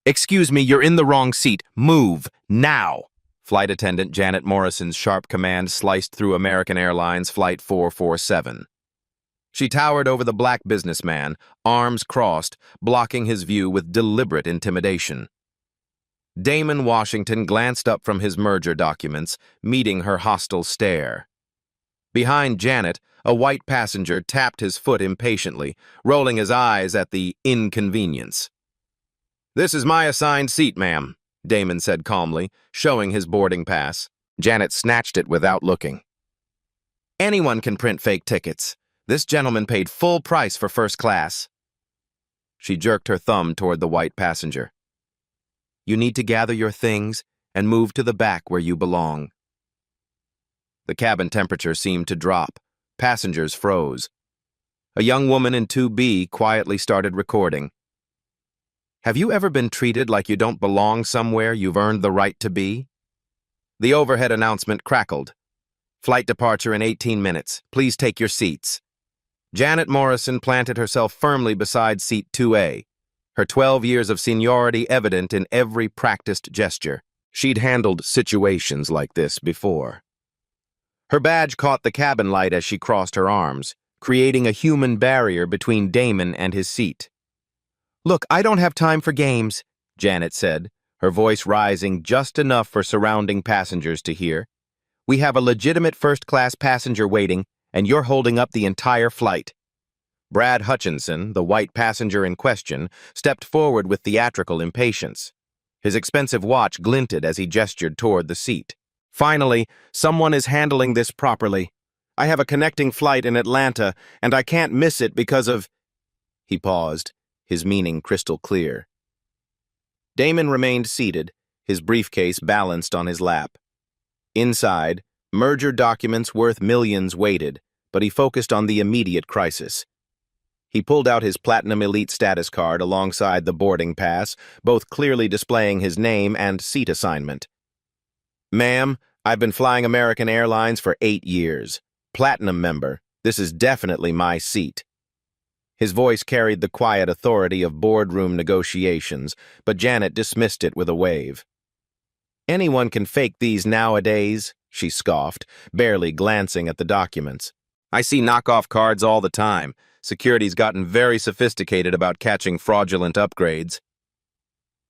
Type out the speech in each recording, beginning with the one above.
Excuse me, you're in the wrong seat. Move, now! Flight attendant Janet Morrison's sharp command sliced through American Airlines Flight 447. She towered over the black businessman, arms crossed, blocking his view with deliberate intimidation. Damon Washington glanced up from his merger documents, meeting her hostile stare. Behind Janet, a white passenger tapped his foot impatiently, rolling his eyes at the inconvenience. "This is my assigned seat, ma'am," Damon said calmly, showing his boarding pass. Janet snatched it without looking. "Anyone can print fake tickets. This gentleman paid full price for first class." She jerked her thumb toward the white passenger. "You need to gather your things and move to the back where you belong." The cabin temperature seemed to drop. Passengers froze. A young woman in 2B quietly started recording. "Have you ever been treated like you don't belong somewhere you've earned the right to be?" The overhead announcement crackled. "Flight departure in 18 minutes. Please take your seats." Janet Morrison planted herself firmly beside seat 2A, her 12 years of seniority evident in every practiced gesture. She'd handled situations like this before. Her badge caught the cabin light as she crossed her arms, creating a human barrier between Damon and his seat. "Look, I don't have time for games," Janet said, her voice rising just enough for surrounding passengers to hear. "We have a legitimate first-class passenger waiting, and you're holding up the entire flight." Brad Hutchinson, the white passenger in question, stepped forward with theatrical impatience. His expensive watch glinted as he gestured toward the seat. "Finally, someone is handling this properly. I have a connecting flight in Atlanta, and I can't miss it because of—" He paused, his meaning crystal clear. Damon remained seated, his briefcase balanced on his lap. Inside, merger documents worth millions waited, but he focused on the immediate crisis. He pulled out his Platinum Elite status card alongside the boarding pass, both clearly displaying his name and seat assignment. "Ma'am, I've been flying American Airlines for 8 years. Platinum member. This is definitely my seat." His voice carried the quiet authority of boardroom negotiations, but Janet dismissed it with a wave. "Anyone can fake these nowadays," she scoffed, barely glancing at the documents. "I see knockoff cards all the time. Security's gotten very sophisticated about catching fraudulent upgrades."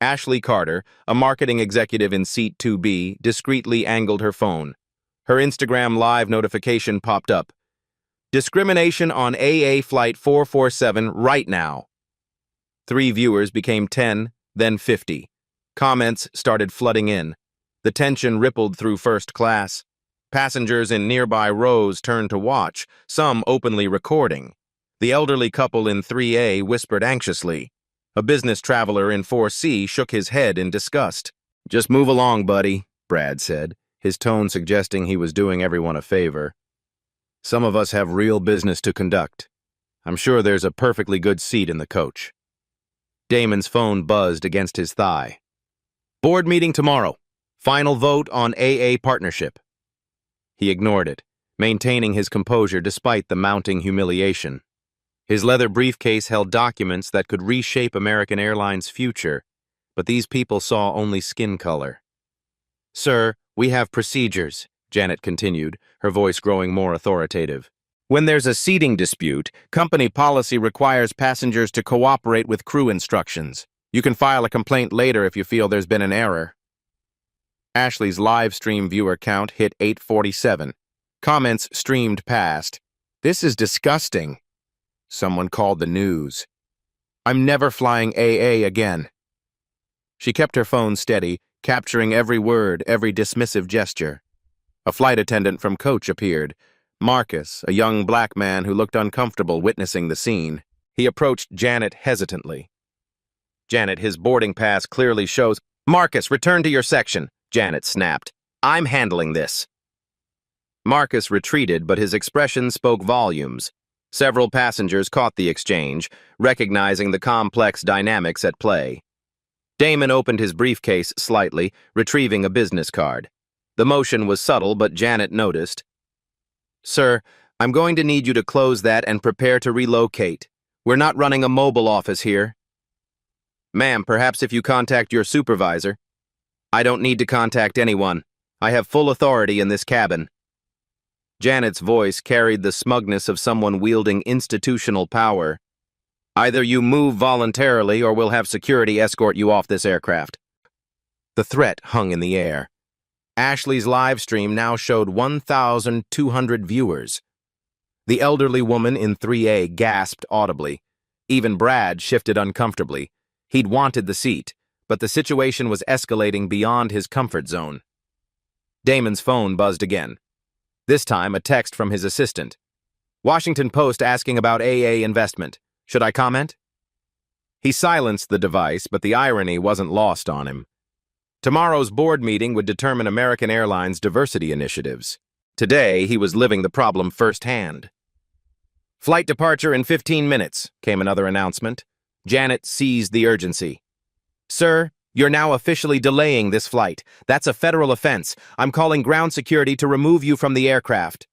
Ashley Carter, a marketing executive in seat 2B, discreetly angled her phone. Her Instagram Live notification popped up. "Discrimination on AA Flight 447 right now." 3 viewers became 10, then 50. Comments started flooding in. The tension rippled through first class. Passengers in nearby rows turned to watch, some openly recording. The elderly couple in 3A whispered anxiously. A business traveler in 4C shook his head in disgust. "Just move along, buddy," Brad said, his tone suggesting he was doing everyone a favor. "Some of us have real business to conduct. I'm sure there's a perfectly good seat in the coach." Damon's phone buzzed against his thigh. "Board meeting tomorrow. Final vote on AA partnership." He ignored it, maintaining his composure despite the mounting humiliation. His leather briefcase held documents that could reshape American Airlines' future, but these people saw only skin color. "Sir, we have procedures," Janet continued, her voice growing more authoritative. "When there's a seating dispute, company policy requires passengers to cooperate with crew instructions. You can file a complaint later if you feel there's been an error." Ashley's live stream viewer count hit 847. Comments streamed past. "This is disgusting." Someone called the news. "I'm never flying AA again." She kept her phone steady, capturing every word, every dismissive gesture. A flight attendant from coach appeared. Marcus, a young black man who looked uncomfortable witnessing the scene. He approached Janet hesitantly. "Janet, his boarding pass clearly shows—" "Marcus, return to your section," Janet snapped. "I'm handling this." Marcus retreated, but his expression spoke volumes. Several passengers caught the exchange, recognizing the complex dynamics at play. Damon opened his briefcase slightly, retrieving a business card. The motion was subtle, but Janet noticed. "Sir, I'm going to need you to close that and prepare to relocate. We're not running a mobile office here." Ma'am, perhaps if you contact your supervisor. I don't need to contact anyone. I have full authority in this cabin. Janet's voice carried the smugness of someone wielding institutional power. Either you move voluntarily or we'll have security escort you off this aircraft. The threat hung in the air. Ashley's live stream now showed 1,200 viewers. The elderly woman in 3A gasped audibly. Even Brad shifted uncomfortably. He'd wanted the seat, but the situation was escalating beyond his comfort zone. Damon's phone buzzed again. This time, a text from his assistant. Washington Post asking about AA investment. Should I comment? He silenced the device, but the irony wasn't lost on him. Tomorrow's board meeting would determine American Airlines' diversity initiatives. Today, he was living the problem firsthand. Flight departure in 15 minutes, came another announcement. Janet seized the urgency. Sir, you're now officially delaying this flight. That's a federal offense. I'm calling ground security to remove you from the aircraft.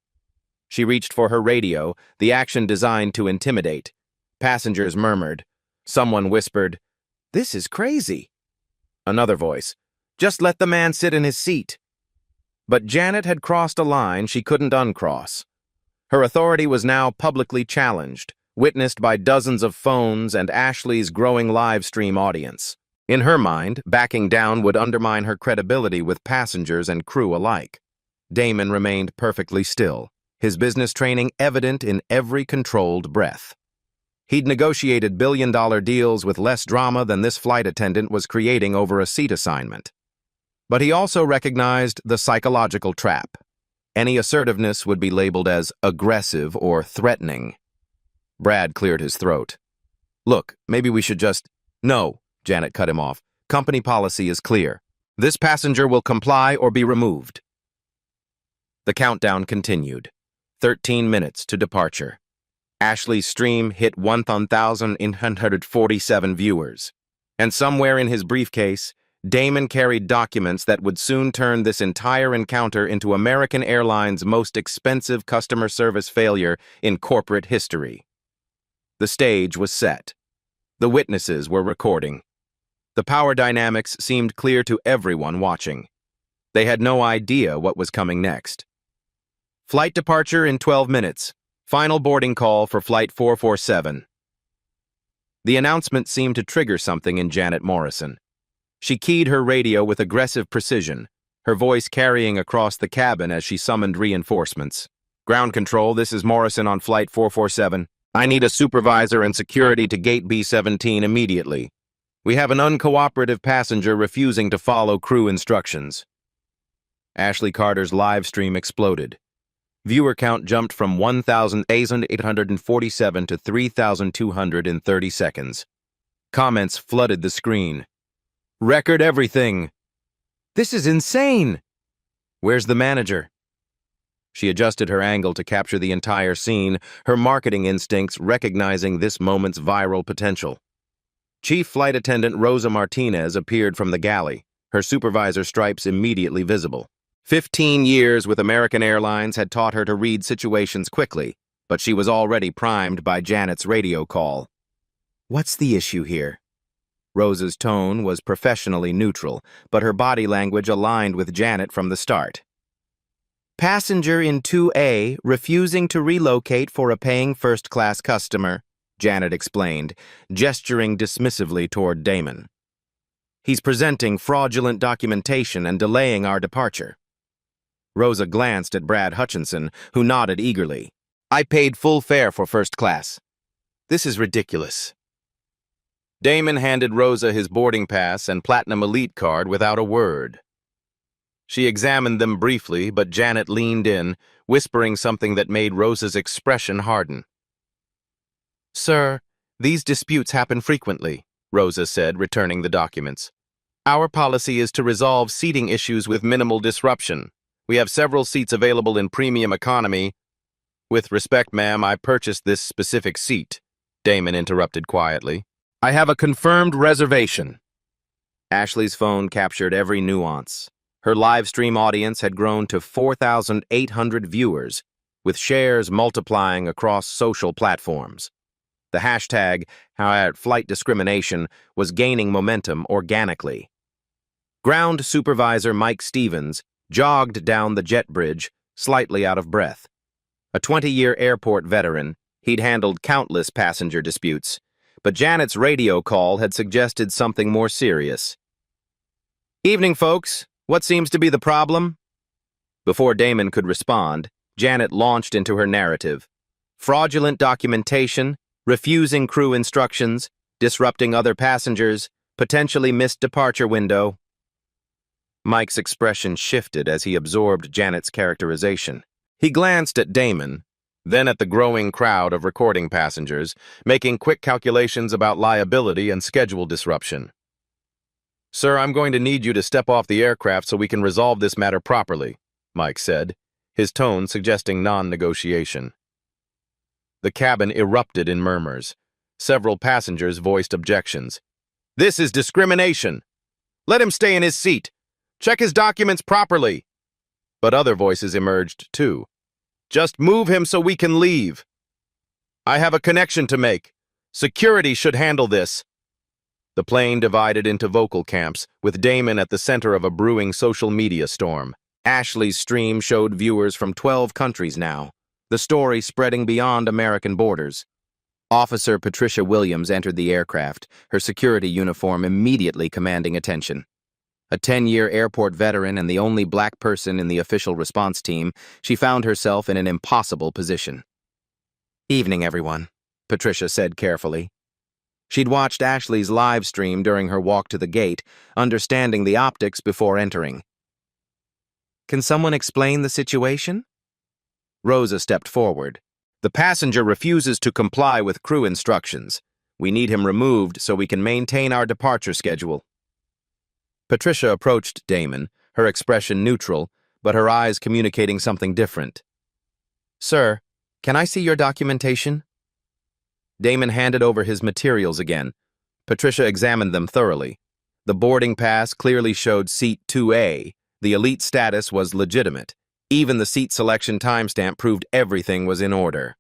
She reached for her radio, the action designed to intimidate. Passengers murmured. Someone whispered, "This is crazy." Another voice, "Just let the man sit in his seat." But Janet had crossed a line she couldn't uncross. Her authority was now publicly challenged, witnessed by dozens of phones and Ashley's growing live stream audience. In her mind, backing down would undermine her credibility with passengers and crew alike. Damon remained perfectly still, his business training evident in every controlled breath. He'd negotiated billion-dollar deals with less drama than this flight attendant was creating over a seat assignment. But he also recognized the psychological trap. Any assertiveness would be labeled as aggressive or threatening. Brad cleared his throat. Look, maybe we should just... No, Janet cut him off. Company policy is clear. This passenger will comply or be removed. The countdown continued. 13 minutes to departure. Ashley's stream hit 1,847 viewers. And somewhere in his briefcase, Damon carried documents that would soon turn this entire encounter into American Airlines' most expensive customer service failure in corporate history. The stage was set. The witnesses were recording. The power dynamics seemed clear to everyone watching. They had no idea what was coming next. Flight departure in 12 minutes. Final boarding call for Flight 447. The announcement seemed to trigger something in Janet Morrison. She keyed her radio with aggressive precision, her voice carrying across the cabin as she summoned reinforcements. Ground control, this is Morrison on Flight 447. I need a supervisor and security to Gate B-17 immediately. We have an uncooperative passenger refusing to follow crew instructions. Ashley Carter's live stream exploded. Viewer count jumped from 1,847 to 3,200 in 30 seconds. Comments flooded the screen. Record everything. This is insane. Where's the manager? She adjusted her angle to capture the entire scene, her marketing instincts recognizing this moment's viral potential. Chief Flight Attendant Rosa Martinez appeared from the galley, her supervisor stripes immediately visible. 15 years with American Airlines had taught her to read situations quickly, but she was already primed by Janet's radio call. What's the issue here? Rosa's tone was professionally neutral, but her body language aligned with Janet from the start. Passenger in 2A refusing to relocate for a paying first-class customer, Janet explained, gesturing dismissively toward Damon. He's presenting fraudulent documentation and delaying our departure. Rosa glanced at Brad Hutchinson, who nodded eagerly. I paid full fare for first class. This is ridiculous. Damon handed Rosa his boarding pass and Platinum Elite card without a word. She examined them briefly, but Janet leaned in, whispering something that made Rosa's expression harden. Sir, these disputes happen frequently, Rosa said, returning the documents. Our policy is to resolve seating issues with minimal disruption. We have several seats available in premium economy. With respect, ma'am, I purchased this specific seat, Damon interrupted quietly. I have a confirmed reservation. Ashley's phone captured every nuance. Her live stream audience had grown to 4,800 viewers, with shares multiplying across social platforms. The hashtag #flight discrimination was gaining momentum organically. Ground Supervisor Mike Stevens jogged down the jet bridge, slightly out of breath. A 20-year airport veteran, he'd handled countless passenger disputes, but Janet's radio call had suggested something more serious. "Evening, folks. What seems to be the problem?" Before Damon could respond, Janet launched into her narrative. Fraudulent documentation, refusing crew instructions, disrupting other passengers, potentially missed departure window. Mike's expression shifted as he absorbed Janet's characterization. He glanced at Damon, then at the growing crowd of recording passengers, making quick calculations about liability and schedule disruption. "Sir, I'm going to need you to step off the aircraft so we can resolve this matter properly," Mike said, his tone suggesting non-negotiation. The cabin erupted in murmurs. Several passengers voiced objections. "This is discrimination. Let him stay in his seat. Check his documents properly." But other voices emerged, too. "Just move him so we can leave. I have a connection to make. Security should handle this." The plane divided into vocal camps, with Damon at the center of a brewing social media storm. Ashley's stream showed viewers from 12 countries now, the story spreading beyond American borders. Officer Patricia Williams entered the aircraft, her security uniform immediately commanding attention. A 10-year airport veteran and the only black person in the official response team, she found herself in an impossible position. "Evening, everyone," Patricia said carefully. She'd watched Ashley's live stream during her walk to the gate, understanding the optics before entering. "Can someone explain the situation?" Rosa stepped forward. "The passenger refuses to comply with crew instructions. We need him removed so we can maintain our departure schedule." Patricia approached Damon, her expression neutral, but her eyes communicating something different. "Sir, can I see your documentation?" Damon handed over his materials again. Patricia examined them thoroughly. The boarding pass clearly showed seat 2A. The elite status was legitimate. Even the seat selection timestamp proved everything was in order.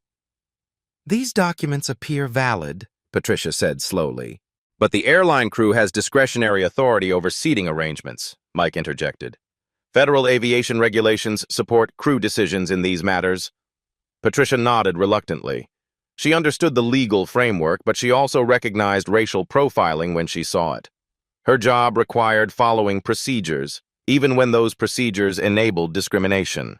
"These documents appear valid," Patricia said slowly. "But the airline crew has discretionary authority over seating arrangements," Mike interjected. "Federal aviation regulations support crew decisions in these matters." Patricia nodded reluctantly. She understood the legal framework, but she also recognized racial profiling when she saw it. Her job required following procedures, even when those procedures enabled discrimination.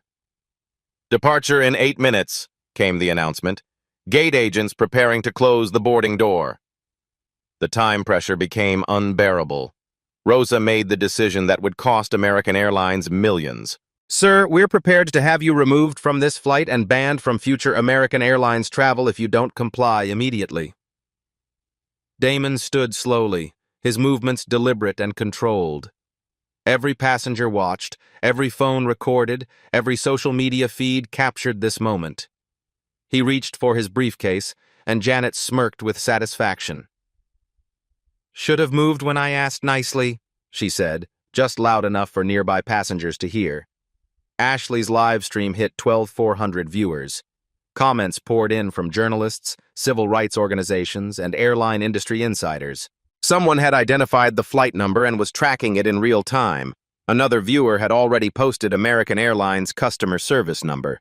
"Departure in 8 minutes," came the announcement. "Gate agents preparing to close the boarding door." The time pressure became unbearable. Rosa made the decision that would cost American Airlines millions. "Sir, we're prepared to have you removed from this flight and banned from future American Airlines travel if you don't comply immediately." Damon stood slowly, his movements deliberate and controlled. Every passenger watched, every phone recorded, every social media feed captured this moment. He reached for his briefcase, and Janet smirked with satisfaction. "Should have moved when I asked nicely," she said, just loud enough for nearby passengers to hear. Ashley's live stream hit 12,400 viewers. Comments poured in from journalists, civil rights organizations, and airline industry insiders. Someone had identified the flight number and was tracking it in real time. Another viewer had already posted American Airlines' customer service number.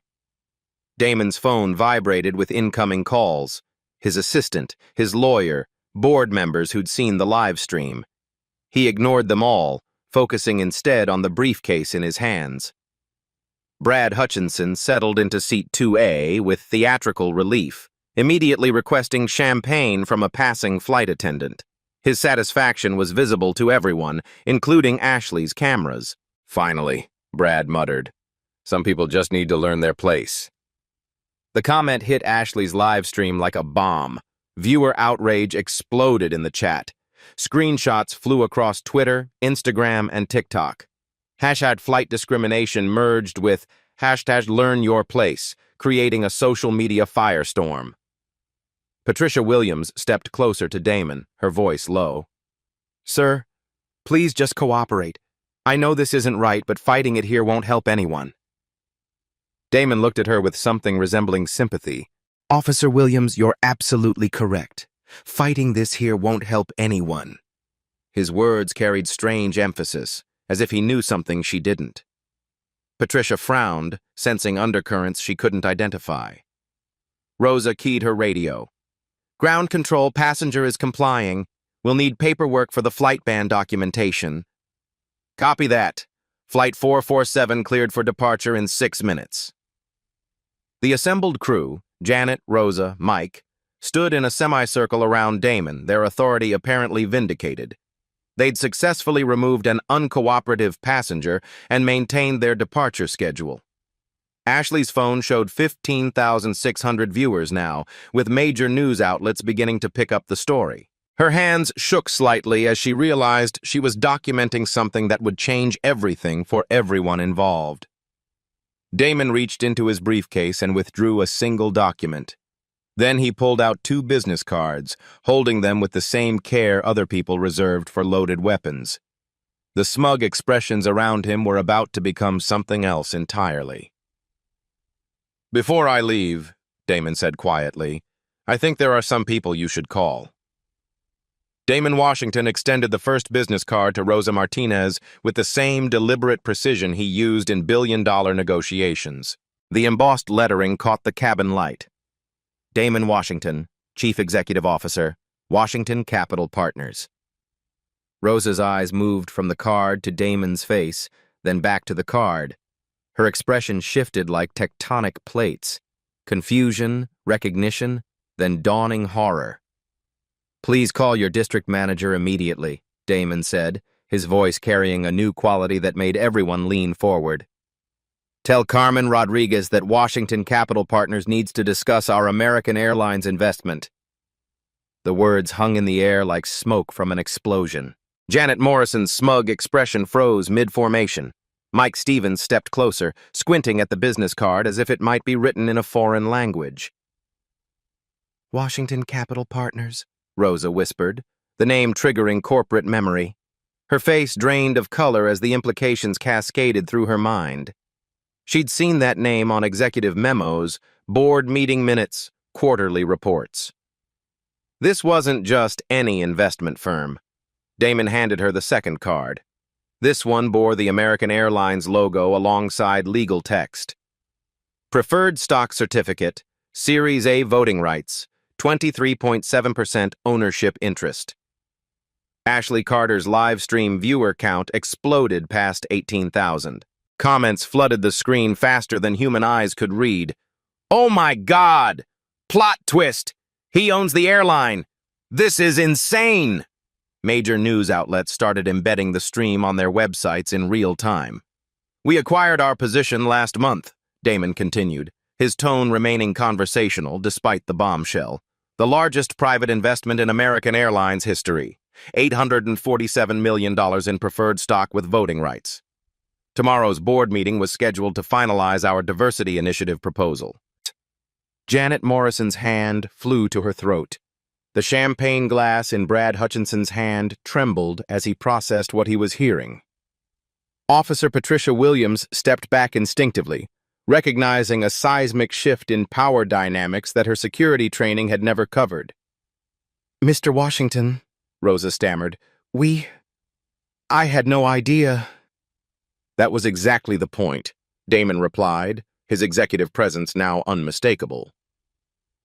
Damon's phone vibrated with incoming calls. His assistant, his lawyer, board members who'd seen the live stream. He ignored them all, focusing instead on the briefcase in his hands. Brad Hutchinson settled into seat 2A with theatrical relief, immediately requesting champagne from a passing flight attendant. His satisfaction was visible to everyone, including Ashley's cameras. "Finally," Brad muttered. "Some people just need to learn their place." The comment hit Ashley's live stream like a bomb. Viewer outrage exploded in the chat. Screenshots flew across Twitter, Instagram, and TikTok. #flight discrimination merged with #learnyourplace, creating a social media firestorm. Patricia Williams stepped closer to Damon, her voice low. "Sir, please just cooperate. I know this isn't right, but fighting it here won't help anyone." Damon looked at her with something resembling sympathy. Officer Williams, you're absolutely correct. Fighting this here won't help anyone. His words carried strange emphasis, as if he knew something she didn't. Patricia frowned, sensing undercurrents she couldn't identify. Rosa keyed her radio. Ground control, passenger is complying. We'll need paperwork for the flight ban documentation. Copy that. Flight 447 cleared for departure in 6 minutes. The assembled crew, Janet, Rosa, Mike, stood in a semicircle around Damon, their authority apparently vindicated. They'd successfully removed an uncooperative passenger and maintained their departure schedule. Ashley's phone showed 15,600 viewers now, with major news outlets beginning to pick up the story. Her hands shook slightly as she realized she was documenting something that would change everything for everyone involved. Damon reached into his briefcase and withdrew a single document. Then he pulled out 2 business cards, holding them with the same care other people reserved for loaded weapons. The smug expressions around him were about to become something else entirely. "Before I leave," Damon said quietly, "I think there are some people you should call." Damon Washington extended the first business card to Rosa Martinez with the same deliberate precision he used in billion-dollar negotiations. The embossed lettering caught the cabin light. Damon Washington, Chief Executive Officer, Washington Capital Partners. Rosa's eyes moved from the card to Damon's face, then back to the card. Her expression shifted like tectonic plates. Confusion, recognition, then dawning horror. "Please call your district manager immediately," Damon said, his voice carrying a new quality that made everyone lean forward. "Tell Carmen Rodriguez that Washington Capital Partners needs to discuss our American Airlines investment." The words hung in the air like smoke from an explosion. Janet Morrison's smug expression froze mid-formation. Mike Stevens stepped closer, squinting at the business card as if it might be written in a foreign language. "Washington Capital Partners," Rosa whispered, the name triggering corporate memory. Her face drained of color as the implications cascaded through her mind. She'd seen that name on executive memos, board meeting minutes, quarterly reports. This wasn't just any investment firm. Damon handed her the second card. This one bore the American Airlines logo alongside legal text. Preferred stock certificate, Series A voting rights, 23.7% ownership interest. Ashley Carter's live stream viewer count exploded past 18,000. Comments flooded the screen faster than human eyes could read. "Oh my God! Plot twist! He owns the airline! This is insane!" Major news outlets started embedding the stream on their websites in real time. "We acquired our position last month," Damon continued, his tone remaining conversational despite the bombshell. "The largest private investment in American Airlines history. $847 million in preferred stock with voting rights. Tomorrow's board meeting was scheduled to finalize our diversity initiative proposal." Janet Morrison's hand flew to her throat. The champagne glass in Brad Hutchinson's hand trembled as he processed what he was hearing. Officer Patricia Williams stepped back instinctively, recognizing a seismic shift in power dynamics that her security training had never covered. "Mr. Washington," Rosa stammered, I had no idea." "That was exactly the point," Damon replied, his executive presence now unmistakable.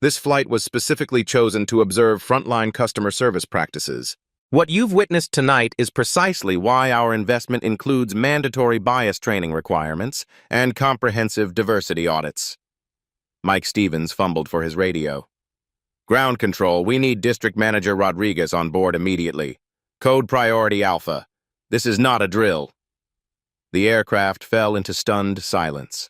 "This flight was specifically chosen to observe frontline customer service practices. What you've witnessed tonight is precisely why our investment includes mandatory bias training requirements and comprehensive diversity audits." Mike Stevens fumbled for his radio. "Ground control, we need District Manager Rodriguez on board immediately. Code Priority Alpha. This is not a drill." The aircraft fell into stunned silence.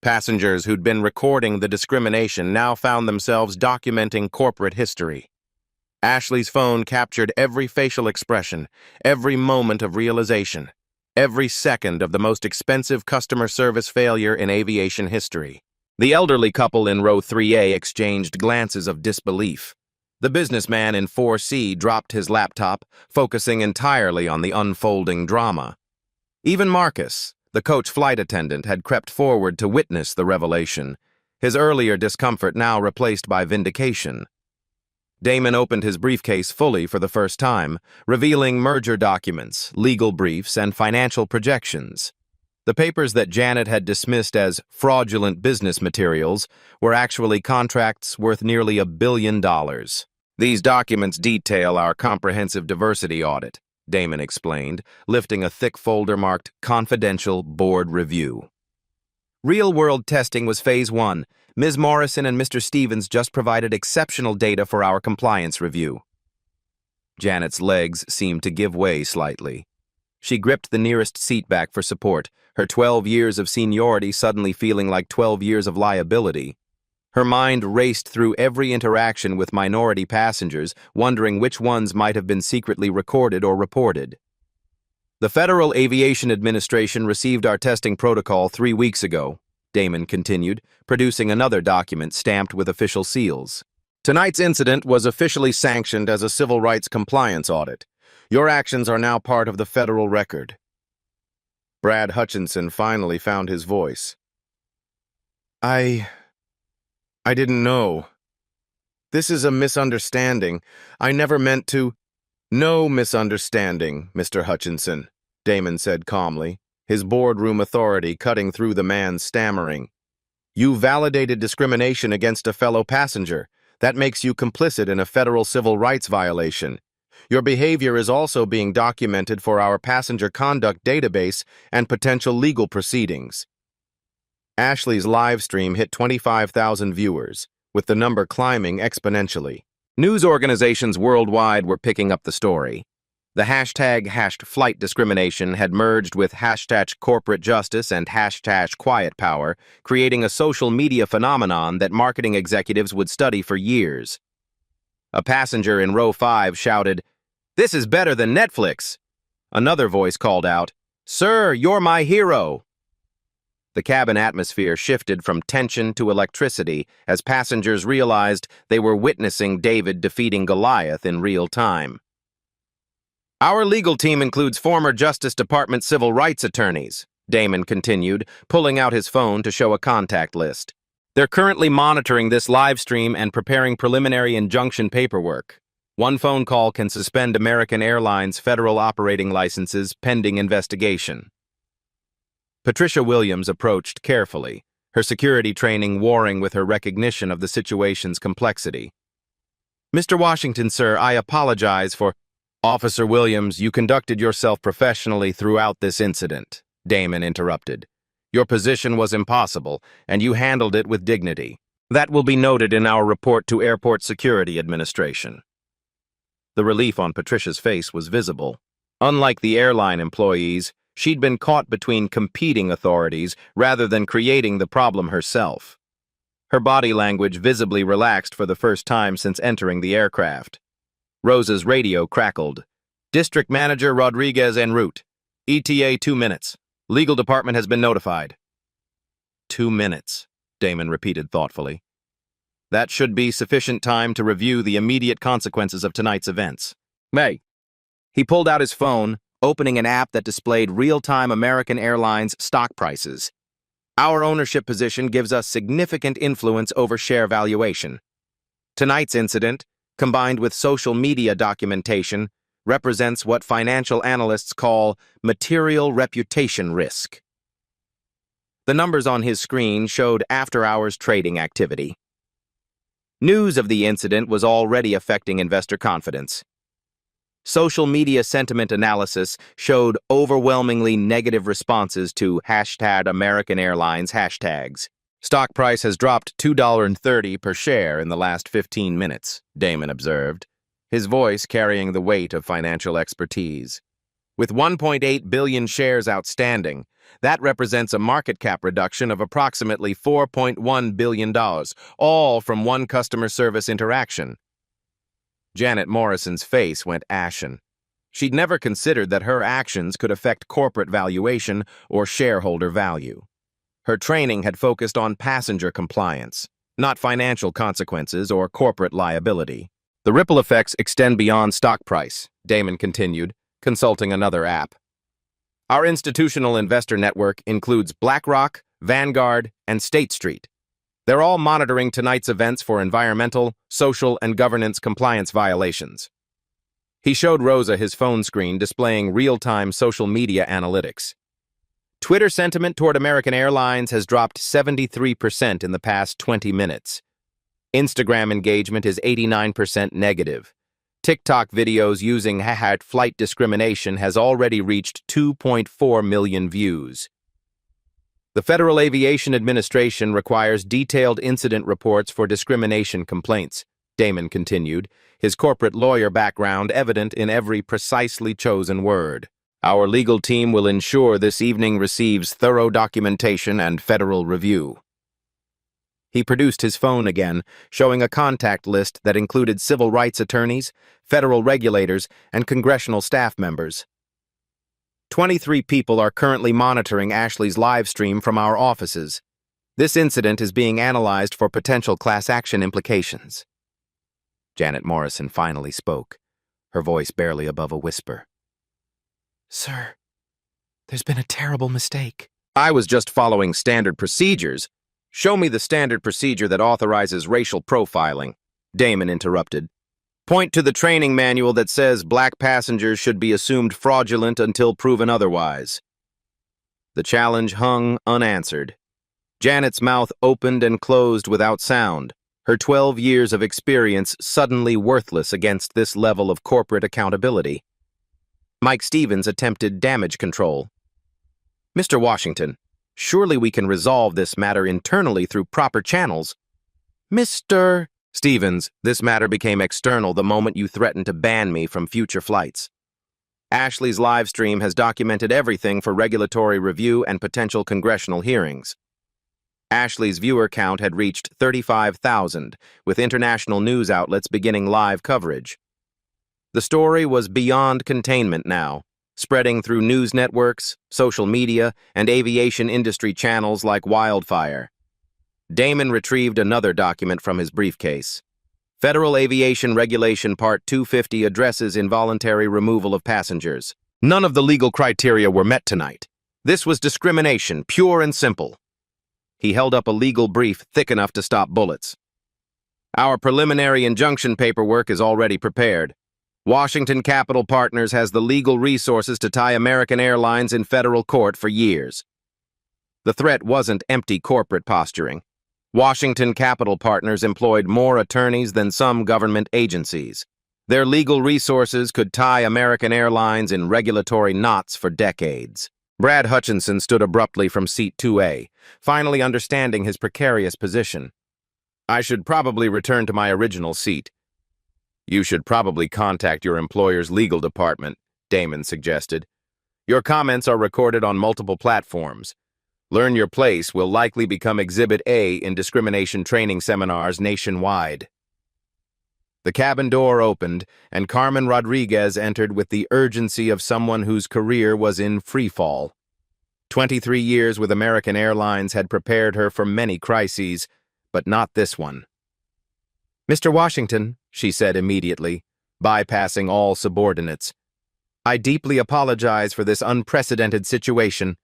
Passengers who'd been recording the discrimination now found themselves documenting corporate history. Ashley's phone captured every facial expression, every moment of realization, every second of the most expensive customer service failure in aviation history. The elderly couple in row 3A exchanged glances of disbelief. The businessman in 4C dropped his laptop, focusing entirely on the unfolding drama. Even Marcus, the coach flight attendant, had crept forward to witness the revelation, his earlier discomfort now replaced by vindication. Damon opened his briefcase fully for the first time, revealing merger documents, legal briefs, and financial projections. The papers that Janet had dismissed as fraudulent business materials were actually contracts worth nearly $1 billion. These documents detail our comprehensive diversity audit, Damon explained, lifting a thick folder marked Confidential Board Review. Real-world testing was Phase 1. Ms. Morrison and Mr. Stevens just provided exceptional data for our compliance review. Janet's legs seemed to give way slightly. She gripped the nearest seat back for support, her 12 years of seniority suddenly feeling like 12 years of liability. Her mind raced through every interaction with minority passengers, wondering which ones might have been secretly recorded or reported. The Federal Aviation Administration received our testing protocol 3 weeks ago, Damon continued, producing another document stamped with official seals. Tonight's incident was officially sanctioned as a civil rights compliance audit. Your actions are now part of the federal record. Brad Hutchinson finally found his voice. I didn't know. This is a misunderstanding. I never meant to. No misunderstanding, Mr. Hutchinson, Damon said calmly, his boardroom authority cutting through the man's stammering. You validated discrimination against a fellow passenger. That makes you complicit in a federal civil rights violation. Your behavior is also being documented for our passenger conduct database and potential legal proceedings. Ashley's live stream hit 25,000 viewers, with the number climbing exponentially. News organizations worldwide were picking up the story. The hashtag #flight discrimination had merged with hashtag corporate justice and hashtag quiet power, creating a social media phenomenon that marketing executives would study for years. A passenger in row 5 shouted, "This is better than Netflix." Another voice called out, "Sir, you're my hero." The cabin atmosphere shifted from tension to electricity as passengers realized they were witnessing David defeating Goliath in real time. Our legal team includes former Justice Department civil rights attorneys, Damon continued, pulling out his phone to show a contact list. They're currently monitoring this live stream and preparing preliminary injunction paperwork. One phone call can suspend American Airlines federal operating licenses pending investigation. Patricia Williams approached carefully, her security training warring with her recognition of the situation's complexity. "Mr. Washington, sir, I apologize for—" "Officer Williams, you conducted yourself professionally throughout this incident," Damon interrupted. "Your position was impossible, and you handled it with dignity. That will be noted in our report to Airport Security Administration." The relief on Patricia's face was visible. Unlike the airline employees, she'd been caught between competing authorities rather than creating the problem herself. Her body language visibly relaxed for the first time since entering the aircraft. Rosa's radio crackled. "District Manager Rodriguez en route. ETA 2 minutes. Legal department has been notified." 2 minutes, Damon repeated thoughtfully. That should be sufficient time to review the immediate consequences of tonight's events. May. He pulled out his phone, opening an app that displayed real-time American Airlines stock prices. Our ownership position gives us significant influence over share valuation. Tonight's incident, combined with social media documentation, represents what financial analysts call material reputation risk. The numbers on his screen showed after-hours trading activity. News of the incident was already affecting investor confidence. Social media sentiment analysis showed overwhelmingly negative responses to #American Airlines hashtags. Stock price has dropped $2.30 per share in the last 15 minutes, Damon observed, his voice carrying the weight of financial expertise. With 1.8 billion shares outstanding, that represents a market cap reduction of approximately $4.1 billion, all from one customer service interaction. Janet Morrison's face went ashen. She'd never considered that her actions could affect corporate valuation or shareholder value. Her training had focused on passenger compliance, not financial consequences or corporate liability. The ripple effects extend beyond stock price, Damon continued, consulting another app. Our institutional investor network includes BlackRock, Vanguard, and State Street. They're all monitoring tonight's events for environmental, social, and governance compliance violations. He showed Rosa his phone screen displaying real-time social media analytics. Twitter sentiment toward American Airlines has dropped 73% in the past 20 minutes. Instagram engagement is 89% negative. TikTok videos using flight discrimination has already reached 2.4 million views. The Federal Aviation Administration requires detailed incident reports for discrimination complaints, Damon continued, his corporate lawyer background evident in every precisely chosen word. Our legal team will ensure this evening receives thorough documentation and federal review. He produced his phone again, showing a contact list that included civil rights attorneys, federal regulators, and congressional staff members. 23 people are currently monitoring Ashley's live stream from our offices. This incident is being analyzed for potential class action implications. Janet Morrison finally spoke, her voice barely above a whisper. Sir, there's been a terrible mistake. I was just following standard procedures. Show me the standard procedure that authorizes racial profiling, Damon interrupted. Point to the training manual that says black passengers should be assumed fraudulent until proven otherwise. The challenge hung unanswered. Janet's mouth opened and closed without sound, her 12 years of experience suddenly worthless against this level of corporate accountability. Mike Stevens attempted damage control. Mr. Washington, surely we can resolve this matter internally through proper channels. Mr. Stevens, this matter became external the moment you threatened to ban me from future flights. Ashley's live stream has documented everything for regulatory review and potential congressional hearings. Ashley's viewer count had reached 35,000, with international news outlets beginning live coverage. The story was beyond containment now, spreading through news networks, social media, and aviation industry channels like wildfire. Damon retrieved another document from his briefcase. Federal Aviation Regulation Part 250 addresses involuntary removal of passengers. None of the legal criteria were met tonight. This was discrimination, pure and simple. He held up a legal brief thick enough to stop bullets. Our preliminary injunction paperwork is already prepared. Washington Capital Partners has the legal resources to tie American Airlines in federal court for years. The threat wasn't empty corporate posturing. Washington Capital Partners employed more attorneys than some government agencies. Their legal resources could tie American Airlines in regulatory knots for decades. Brad Hutchinson stood abruptly from seat 2A, finally understanding his precarious position. I should probably return to my original seat. You should probably contact your employer's legal department, Damon suggested. Your comments are recorded on multiple platforms. Learn Your Place will likely become Exhibit A in discrimination training seminars nationwide. The cabin door opened, and Carmen Rodriguez entered with the urgency of someone whose career was in freefall. 23 years with American Airlines had prepared her for many crises, but not this one. Mr. Washington, she said immediately, bypassing all subordinates, I deeply apologize for this unprecedented situation.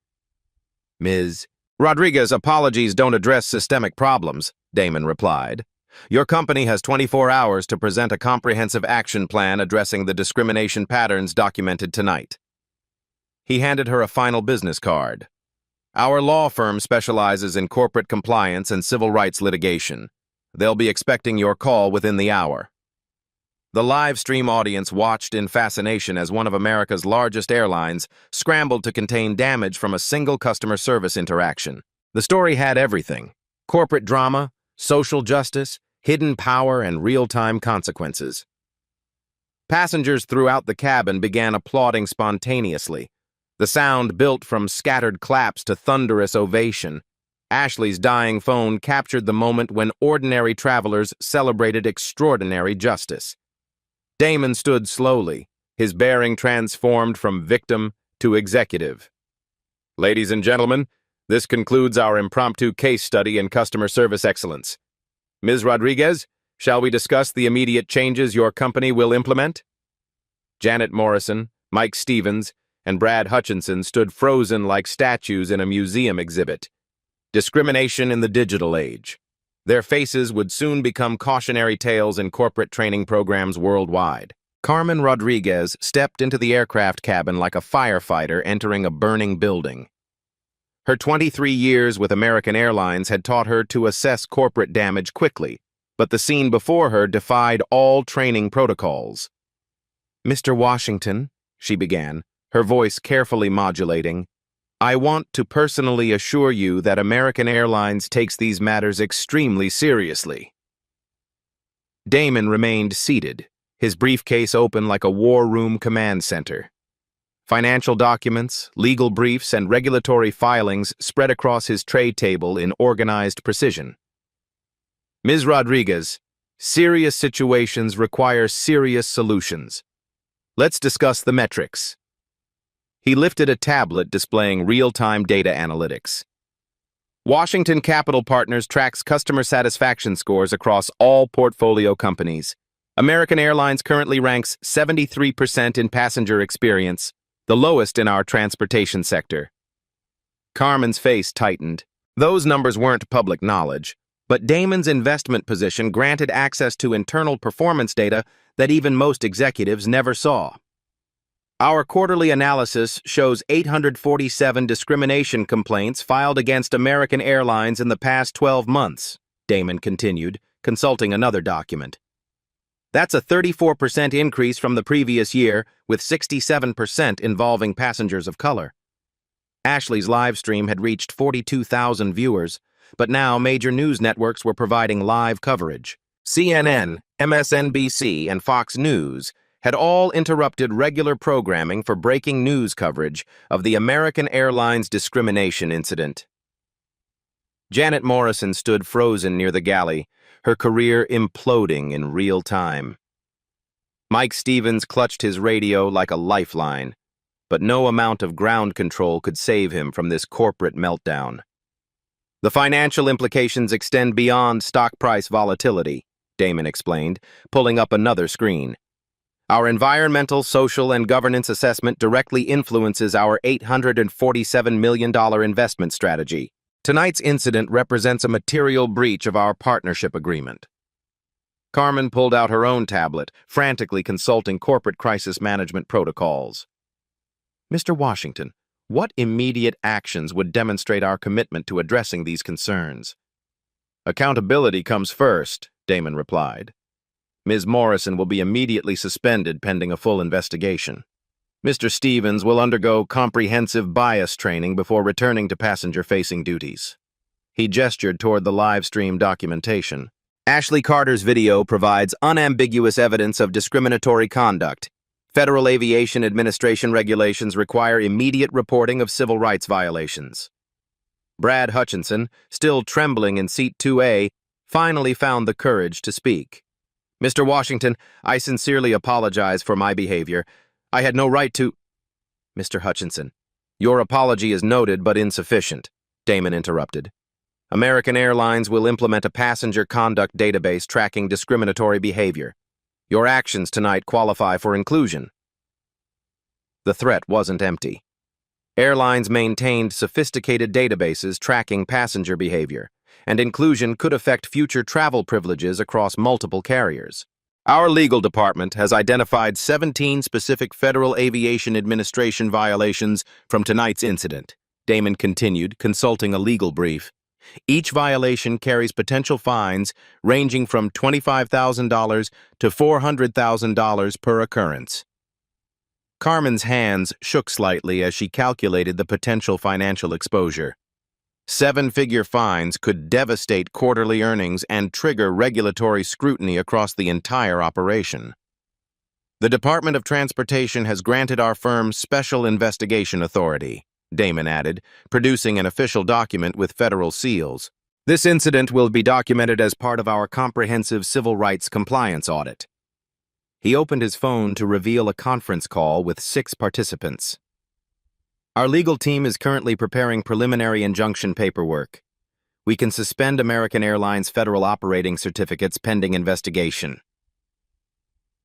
Ms. Rodriguez, apologies don't address systemic problems, Damon replied. Your company has 24 hours to present a comprehensive action plan addressing the discrimination patterns documented tonight. He handed her a final business card. Our law firm specializes in corporate compliance and civil rights litigation. They'll be expecting your call within the hour. The live stream audience watched in fascination as one of America's largest airlines scrambled to contain damage from a single customer service interaction. The story had everything: corporate drama, social justice, hidden power, and real-time consequences. Passengers throughout the cabin began applauding spontaneously. The sound built from scattered claps to thunderous ovation. Ashley's dying phone captured the moment when ordinary travelers celebrated extraordinary justice. Damon stood slowly, his bearing transformed from victim to executive. Ladies and gentlemen, this concludes our impromptu case study in customer service excellence. Ms. Rodriguez, shall we discuss the immediate changes your company will implement? Janet Morrison, Mike Stevens, and Brad Hutchinson stood frozen like statues in a museum exhibit. Discrimination in the digital age. Their faces would soon become cautionary tales in corporate training programs worldwide. Carmen Rodriguez stepped into the aircraft cabin like a firefighter entering a burning building. Her 23 years with American Airlines had taught her to assess corporate damage quickly, but the scene before her defied all training protocols. "Mr. Washington," she began, her voice carefully modulating, "I want to personally assure you that American Airlines takes these matters extremely seriously." Damon remained seated, his briefcase open like a war room command center. Financial documents, legal briefs, and regulatory filings spread across his tray table in organized precision. "Ms. Rodriguez, serious situations require serious solutions. Let's discuss the metrics." He lifted a tablet displaying real-time data analytics. Washington Capital Partners tracks customer satisfaction scores across all portfolio companies. American Airlines currently ranks 73% in passenger experience, the lowest in our transportation sector. Carmen's face tightened. Those numbers weren't public knowledge, but Damon's investment position granted access to internal performance data that even most executives never saw. "Our quarterly analysis shows 847 discrimination complaints filed against American Airlines in the past 12 months, Damon continued, consulting another document. "That's a 34% increase from the previous year, with 67% involving passengers of color." Ashley's live stream had reached 42,000 viewers, but now major news networks were providing live coverage. CNN, MSNBC, and Fox News had all interrupted regular programming for breaking news coverage of the American Airlines discrimination incident. Janet Morrison stood frozen near the galley, her career imploding in real time. Mike Stevens clutched his radio like a lifeline, but no amount of ground control could save him from this corporate meltdown. "The financial implications extend beyond stock price volatility," Damon explained, pulling up another screen. "Our environmental, social, and governance assessment directly influences our $847 million investment strategy. Tonight's incident represents a material breach of our partnership agreement." Carmen pulled out her own tablet, frantically consulting corporate crisis management protocols. "Mr. Washington, what immediate actions would demonstrate our commitment to addressing these concerns?" "Accountability comes first," Damon replied. "Ms. Morrison will be immediately suspended pending a full investigation. Mr. Stevens will undergo comprehensive bias training before returning to passenger-facing duties." He gestured toward the live-stream documentation. "Ashley Carter's video provides unambiguous evidence of discriminatory conduct. Federal Aviation Administration regulations require immediate reporting of civil rights violations." Brad Hutchinson, still trembling in seat 2A, finally found the courage to speak. "Mr. Washington, I sincerely apologize for my behavior. I had no right to—" "Mr. Hutchinson, your apology is noted but insufficient," Damon interrupted. "American Airlines will implement a passenger conduct database tracking discriminatory behavior. Your actions tonight qualify for inclusion." The threat wasn't empty. Airlines maintained sophisticated databases tracking passenger behavior, and inclusion could affect future travel privileges across multiple carriers. "Our legal department has identified 17 specific Federal Aviation Administration violations from tonight's incident," Damon continued, consulting a legal brief. "Each violation carries potential fines ranging from $25,000 to $400,000 per occurrence." Carmen's hands shook slightly as she calculated the potential financial exposure. 7-figure fines could devastate quarterly earnings and trigger regulatory scrutiny across the entire operation. "The Department of Transportation has granted our firm special investigation authority," Damon added, producing an official document with federal seals. "This incident will be documented as part of our comprehensive civil rights compliance audit." He opened his phone to reveal a conference call with 6 participants. "Our legal team is currently preparing preliminary injunction paperwork. We can suspend American Airlines federal operating certificates pending investigation."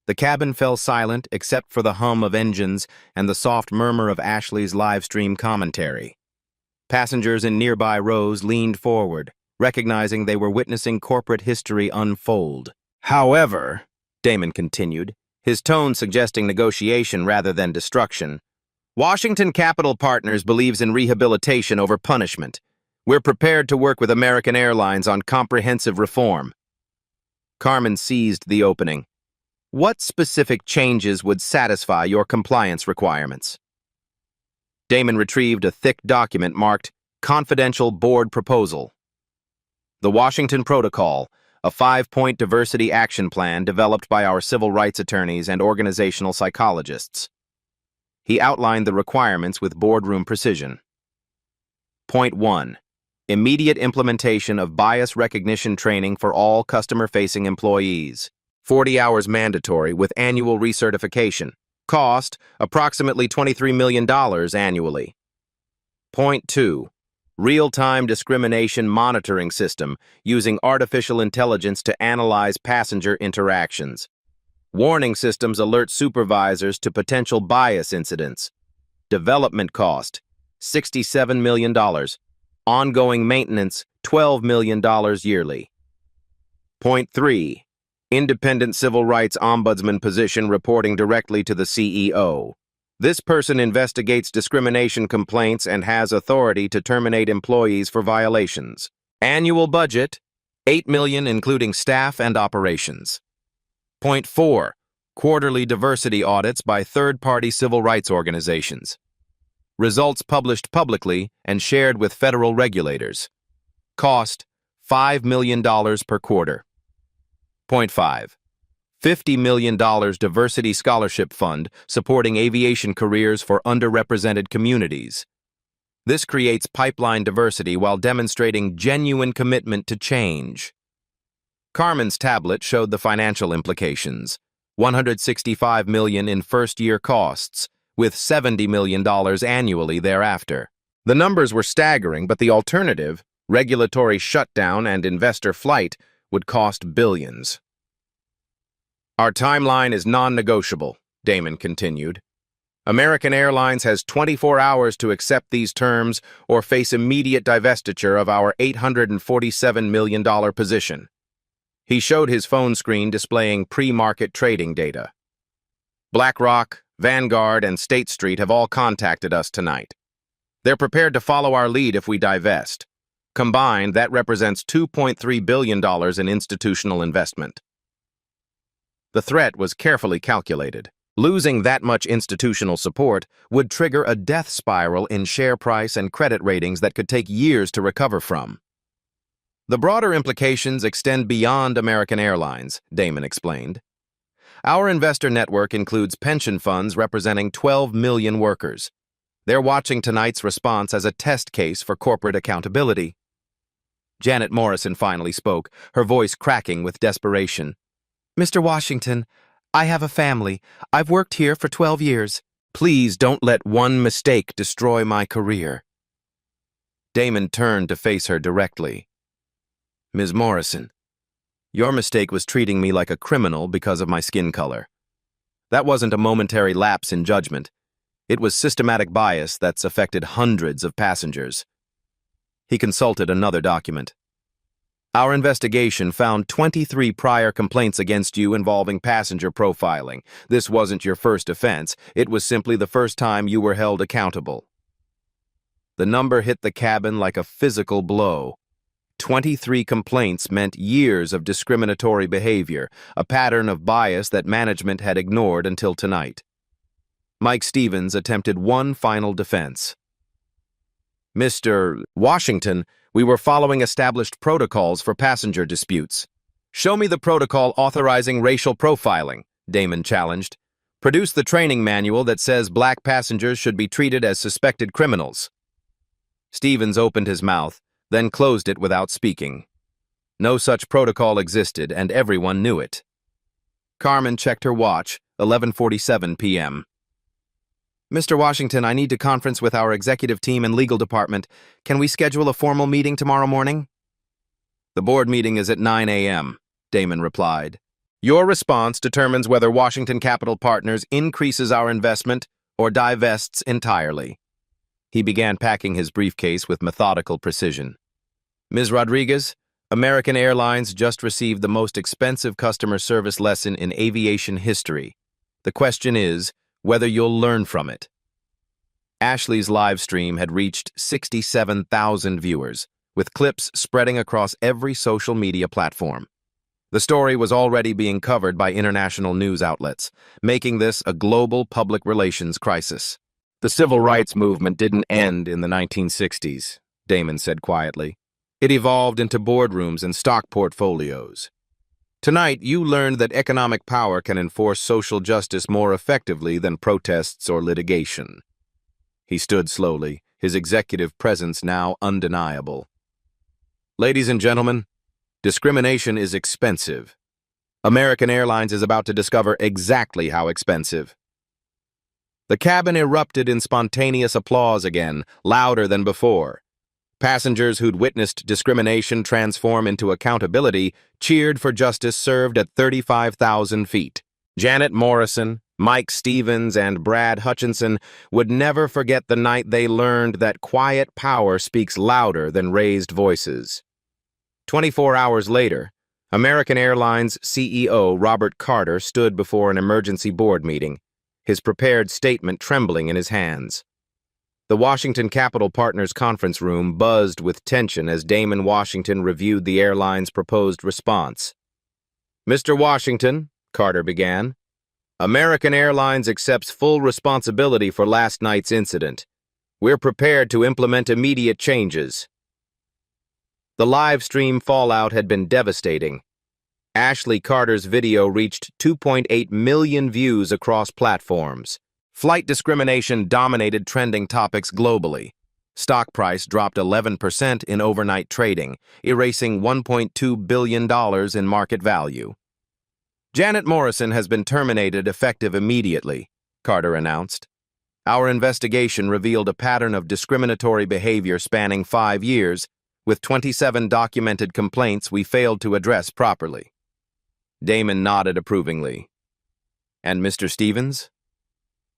The cabin fell silent except for the hum of engines and the soft murmur of Ashley's live stream commentary. Passengers in nearby rows leaned forward, recognizing they were witnessing corporate history unfold. However, Damon continued, his tone suggesting negotiation rather than destruction, Washington Capital Partners believes in rehabilitation over punishment. We're prepared to work with American Airlines on comprehensive reform. Carmen seized the opening. What specific changes would satisfy your compliance requirements? Damon retrieved a thick document marked Confidential Board Proposal. The Washington Protocol, a 5-point diversity action plan developed by our civil rights attorneys and organizational psychologists. He outlined the requirements with boardroom precision. Point 1. Immediate implementation of bias recognition training for all customer-facing employees. 40 hours mandatory with annual recertification. Cost, approximately $23 million annually. Point 2. Real-time discrimination monitoring system using artificial intelligence to analyze passenger interactions. Warning systems alert supervisors to potential bias incidents. Development cost, $67 million. Ongoing maintenance, $12 million yearly. Point 3. Independent civil rights ombudsman position reporting directly to the CEO. This person investigates discrimination complaints and has authority to terminate employees for violations. Annual budget, $8 million including staff and operations. Point 4. Quarterly diversity audits by third-party civil rights organizations. Results published publicly and shared with federal regulators. Cost, $5 million per quarter. Point 5. $50 million Diversity Scholarship Fund supporting aviation careers for underrepresented communities. This creates pipeline diversity while demonstrating genuine commitment to change. Carmen's tablet showed the financial implications. $165 million in first-year costs, with $70 million annually thereafter. The numbers were staggering, but the alternative, regulatory shutdown and investor flight, would cost billions. Our timeline is non-negotiable, Damon continued. American Airlines has 24 hours to accept these terms or face immediate divestiture of our $847 million position. He showed his phone screen displaying pre-market trading data. BlackRock, Vanguard, and State Street have all contacted us tonight. They're prepared to follow our lead if we divest. Combined, that represents $2.3 billion in institutional investment. The threat was carefully calculated. Losing that much institutional support would trigger a death spiral in share price and credit ratings that could take years to recover from. The broader implications extend beyond American Airlines, Damon explained. Our investor network includes pension funds representing 12 million workers. They're watching tonight's response as a test case for corporate accountability. Janet Morrison finally spoke, her voice cracking with desperation. Mr. Washington, I have a family. I've worked here for 12 years. Please don't let one mistake destroy my career. Damon turned to face her directly. Ms. Morrison, your mistake was treating me like a criminal because of my skin color. That wasn't a momentary lapse in judgment. It was systematic bias that's affected hundreds of passengers. He consulted another document. Our investigation found 23 prior complaints against you involving passenger profiling. This wasn't your first offense. It was simply the first time you were held accountable. The number hit the cabin like a physical blow. 23 complaints meant years of discriminatory behavior, a pattern of bias that management had ignored until tonight. Mike Stevens attempted one final defense. Mr. Washington, we were following established protocols for passenger disputes. Show me the protocol authorizing racial profiling, Damon challenged. Produce the training manual that says black passengers should be treated as suspected criminals. Stevens opened his mouth, then closed it without speaking. No such protocol existed, and everyone knew it. Carmen checked her watch, 11:47 p.m. Mr. Washington, I need to conference with our executive team and legal department. Can we schedule a formal meeting tomorrow morning? The board meeting is at 9 a.m., Damon replied. Your response determines whether Washington Capital Partners increases our investment or divests entirely. He began packing his briefcase with methodical precision. Ms. Rodriguez, American Airlines just received the most expensive customer service lesson in aviation history. The question is whether you'll learn from it. Ashley's live stream had reached 67,000 viewers, with clips spreading across every social media platform. The story was already being covered by international news outlets, making this a global public relations crisis. The civil rights movement didn't end in the 1960s, Damon said quietly. It evolved into boardrooms and stock portfolios. Tonight, you learned that economic power can enforce social justice more effectively than protests or litigation. He stood slowly, his executive presence now undeniable. Ladies and gentlemen, discrimination is expensive. American Airlines is about to discover exactly how expensive. The cabin erupted in spontaneous applause again, louder than before. Passengers who'd witnessed discrimination transform into accountability cheered for justice served at 35,000 feet. Janet Morrison, Mike Stevens, and Brad Hutchinson would never forget the night they learned that quiet power speaks louder than raised voices. 24 hours later, American Airlines CEO Robert Carter stood before an emergency board meeting, his prepared statement trembling in his hands. The Washington Capital Partners conference room buzzed with tension as Damon Washington reviewed the airline's proposed response. "Mr. Washington," Carter began, "American Airlines accepts full responsibility for last night's incident. We're prepared to implement immediate changes." The live stream fallout had been devastating. Ashley Carter's video reached 2.8 million views across platforms. Flight discrimination dominated trending topics globally. Stock price dropped 11% in overnight trading, erasing $1.2 billion in market value. Janet Morrison has been terminated effective immediately, Carter announced. Our investigation revealed a pattern of discriminatory behavior spanning 5 years, with 27 documented complaints we failed to address properly. Damon nodded approvingly. And Mr. Stevens?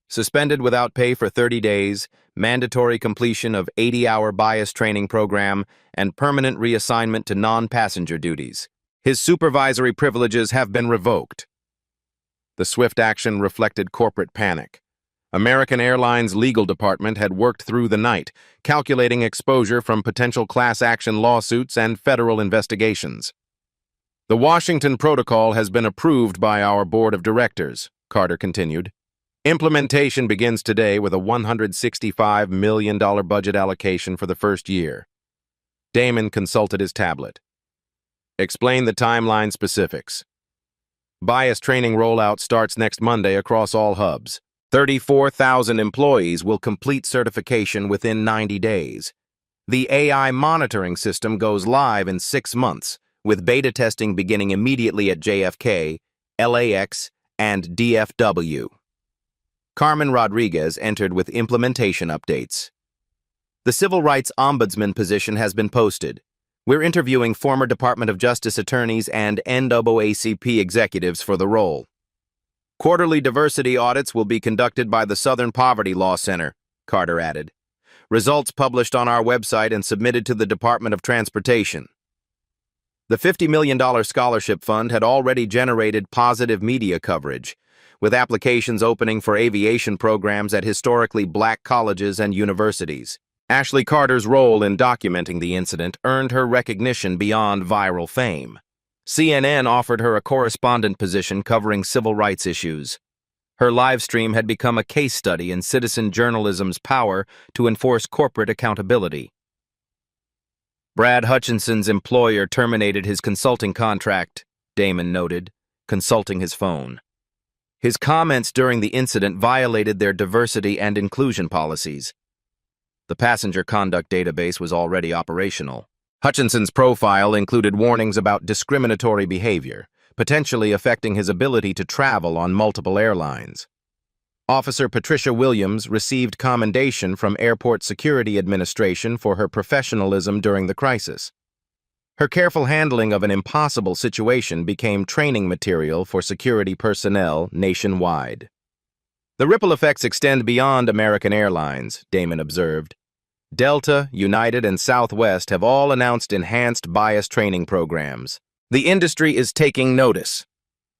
Suspended without pay for 30 days, mandatory completion of 80-hour bias training program, and permanent reassignment to non-passenger duties. His supervisory privileges have been revoked. The swift action reflected corporate panic. American Airlines' legal department had worked through the night, calculating exposure from potential class action lawsuits and federal investigations. The Washington Protocol has been approved by our board of directors, Carter continued. Implementation begins today with a $165 million budget allocation for the first year. Damon consulted his tablet. Explain the timeline specifics. Bias training rollout starts next Monday across all hubs. 34,000 employees will complete certification within 90 days. The AI monitoring system goes live in 6 months, with beta testing beginning immediately at JFK, LAX, and DFW. Carmen Rodriguez entered with implementation updates. The Civil Rights Ombudsman position has been posted. We're interviewing former Department of Justice attorneys and NAACP executives for the role. Quarterly diversity audits will be conducted by the Southern Poverty Law Center, Carter added. Results published on our website and submitted to the Department of Transportation. The $50 million scholarship fund had already generated positive media coverage, with applications opening for aviation programs at historically black colleges and universities. Ashley Carter's role in documenting the incident earned her recognition beyond viral fame. CNN offered her a correspondent position covering civil rights issues. Her live stream had become a case study in citizen journalism's power to enforce corporate accountability. Brad Hutchinson's employer terminated his consulting contract, Damon noted, consulting his phone. His comments during the incident violated their diversity and inclusion policies. The passenger conduct database was already operational. Hutchinson's profile included warnings about discriminatory behavior, potentially affecting his ability to travel on multiple airlines. Officer Patricia Williams received commendation from Airport Security Administration for her professionalism during the crisis. Her careful handling of an impossible situation became training material for security personnel nationwide. The ripple effects extend beyond American Airlines, Damon observed. Delta, United, and Southwest have all announced enhanced bias training programs. The industry is taking notice.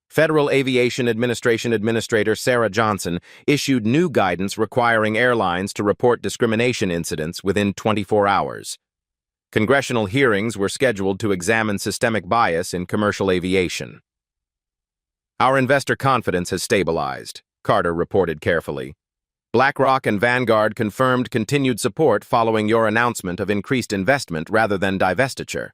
Federal Aviation Administration Administrator Sarah Johnson issued new guidance requiring airlines to report discrimination incidents within 24 hours. Congressional hearings were scheduled to examine systemic bias in commercial aviation. Our investor confidence has stabilized, Carter reported carefully. BlackRock and Vanguard confirmed continued support following your announcement of increased investment rather than divestiture.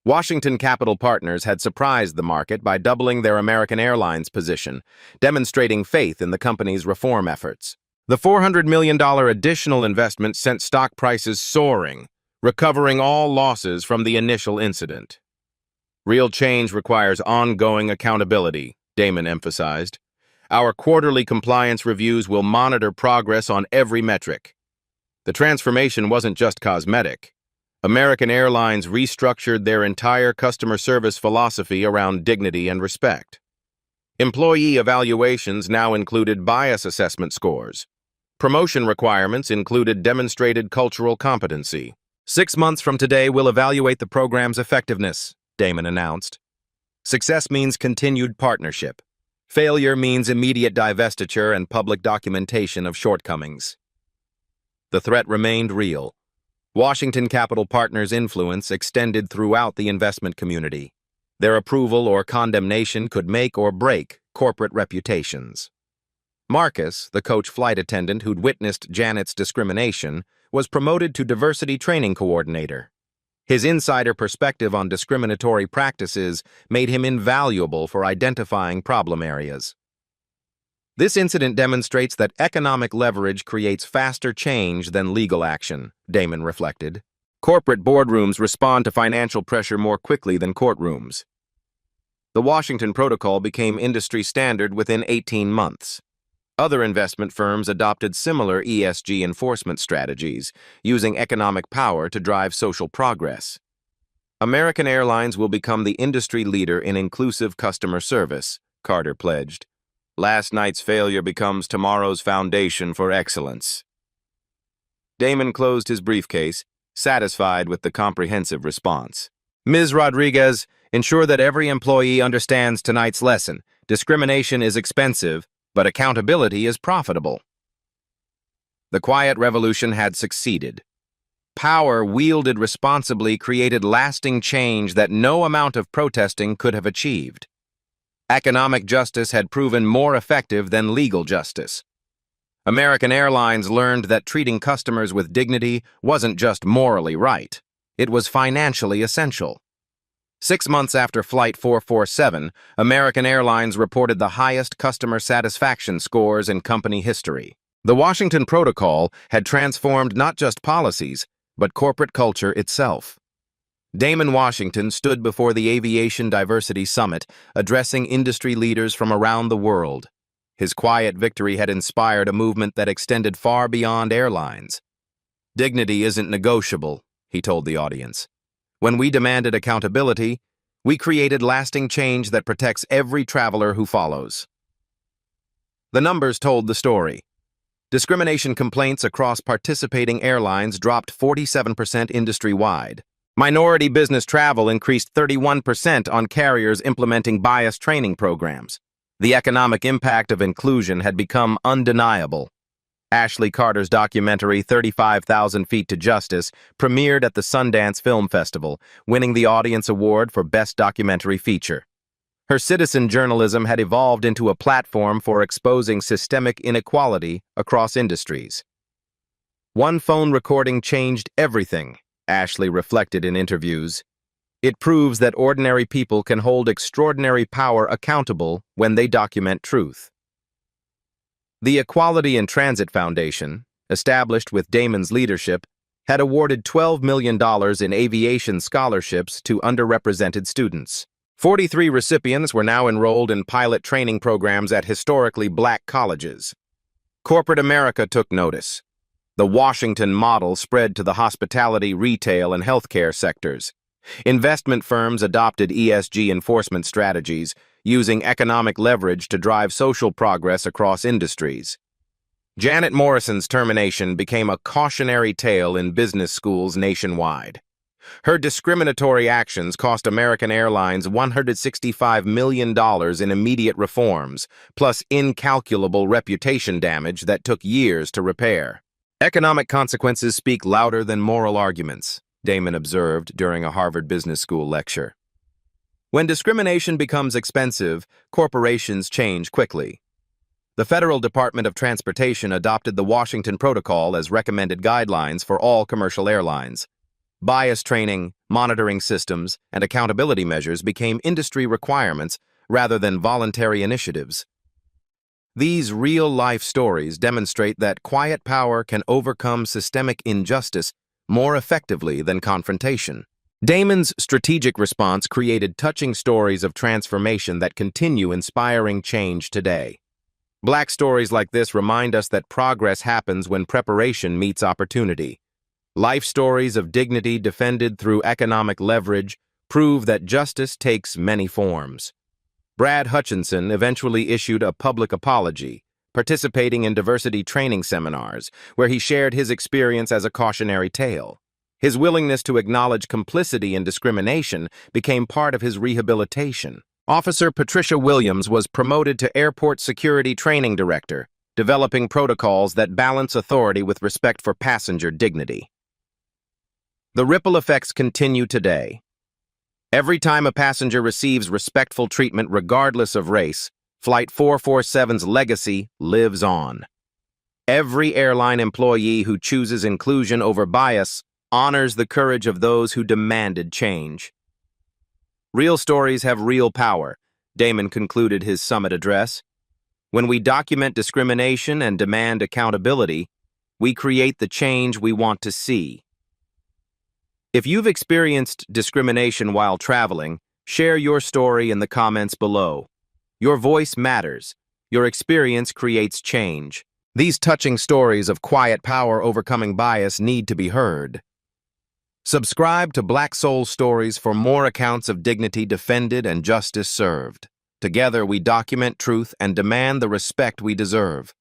Washington Capital Partners had surprised the market by doubling their American Airlines position, demonstrating faith in the company's reform efforts. The $400 million additional investment sent stock prices soaring, recovering all losses from the initial incident. Real change requires ongoing accountability, Damon emphasized. Our quarterly compliance reviews will monitor progress on every metric. The transformation wasn't just cosmetic. American Airlines restructured their entire customer service philosophy around dignity and respect. Employee evaluations now included bias assessment scores. Promotion requirements included demonstrated cultural competency. 6 months from today, we'll evaluate the program's effectiveness, Damon announced. Success means continued partnership. Failure means immediate divestiture and public documentation of shortcomings. The threat remained real. Washington Capital Partners' influence extended throughout the investment community. Their approval or condemnation could make or break corporate reputations. Marcus, the coach flight attendant who'd witnessed Janet's discrimination, was promoted to diversity training coordinator. His insider perspective on discriminatory practices made him invaluable for identifying problem areas. This incident demonstrates that economic leverage creates faster change than legal action, Damon reflected. Corporate boardrooms respond to financial pressure more quickly than courtrooms. The Washington Protocol became industry standard within 18 months. Other investment firms adopted similar ESG enforcement strategies, using economic power to drive social progress. American Airlines will become the industry leader in inclusive customer service, Carter pledged. Last night's failure becomes tomorrow's foundation for excellence. Damon closed his briefcase, satisfied with the comprehensive response. Ms. Rodriguez, ensure that every employee understands tonight's lesson. Discrimination is expensive, but accountability is profitable. The quiet revolution had succeeded. Power wielded responsibly created lasting change that no amount of protesting could have achieved. Economic justice had proven more effective than legal justice. American Airlines learned that treating customers with dignity wasn't just morally right. It was financially essential. 6 months after Flight 447, American Airlines reported the highest customer satisfaction scores in company history. The Washington Protocol had transformed not just policies, but corporate culture itself. Damon Washington stood before the Aviation Diversity Summit, addressing industry leaders from around the world. His quiet victory had inspired a movement that extended far beyond airlines. Dignity isn't negotiable, he told the audience. When we demanded accountability, we created lasting change that protects every traveler who follows. The numbers told the story. Discrimination complaints across participating airlines dropped 47% industry-wide. Minority business travel increased 31% on carriers implementing bias training programs. The economic impact of inclusion had become undeniable. Ashley Carter's documentary 35,000 Feet to Justice premiered at the Sundance Film Festival, winning the Audience Award for Best Documentary Feature. Her citizen journalism had evolved into a platform for exposing systemic inequality across industries. One phone recording changed everything, Ashley reflected in interviews. It proves that ordinary people can hold extraordinary power accountable when they document truth. The Equality in Transit Foundation, established with Damon's leadership, had awarded $12 million in aviation scholarships to underrepresented students. 43 recipients were now enrolled in pilot training programs at historically black colleges. Corporate America took notice. The Washington model spread to the hospitality, retail, and healthcare sectors. Investment firms adopted ESG enforcement strategies, using economic leverage to drive social progress across industries. Janet Morrison's termination became a cautionary tale in business schools nationwide. Her discriminatory actions cost American Airlines $165 million in immediate reforms, plus incalculable reputation damage that took years to repair. Economic consequences speak louder than moral arguments, Damon observed during a Harvard Business School lecture. When discrimination becomes expensive, corporations change quickly. The Federal Department of Transportation adopted the Washington Protocol as recommended guidelines for all commercial airlines. Bias training, monitoring systems, and accountability measures became industry requirements rather than voluntary initiatives. These real-life stories demonstrate that quiet power can overcome systemic injustice more effectively than confrontation. Damon's strategic response created touching stories of transformation that continue inspiring change today. Black stories like this remind us that progress happens when preparation meets opportunity. Life stories of dignity defended through economic leverage prove that justice takes many forms. Brad Hutchinson eventually issued a public apology, participating in diversity training seminars, where he shared his experience as a cautionary tale. His willingness to acknowledge complicity in discrimination became part of his rehabilitation. Officer Patricia Williams was promoted to Airport Security Training Director, developing protocols that balance authority with respect for passenger dignity. The ripple effects continue today. Every time a passenger receives respectful treatment regardless of race, Flight 447's legacy lives on. Every airline employee who chooses inclusion over bias honors the courage of those who demanded change. Real stories have real power, Damon concluded his summit address. When we document discrimination and demand accountability, we create the change we want to see. If you've experienced discrimination while traveling, share your story in the comments below. Your voice matters. Your experience creates change. These touching stories of quiet power overcoming bias need to be heard. Subscribe to Black Soul Stories for more accounts of dignity defended and justice served. Together we document truth and demand the respect we deserve.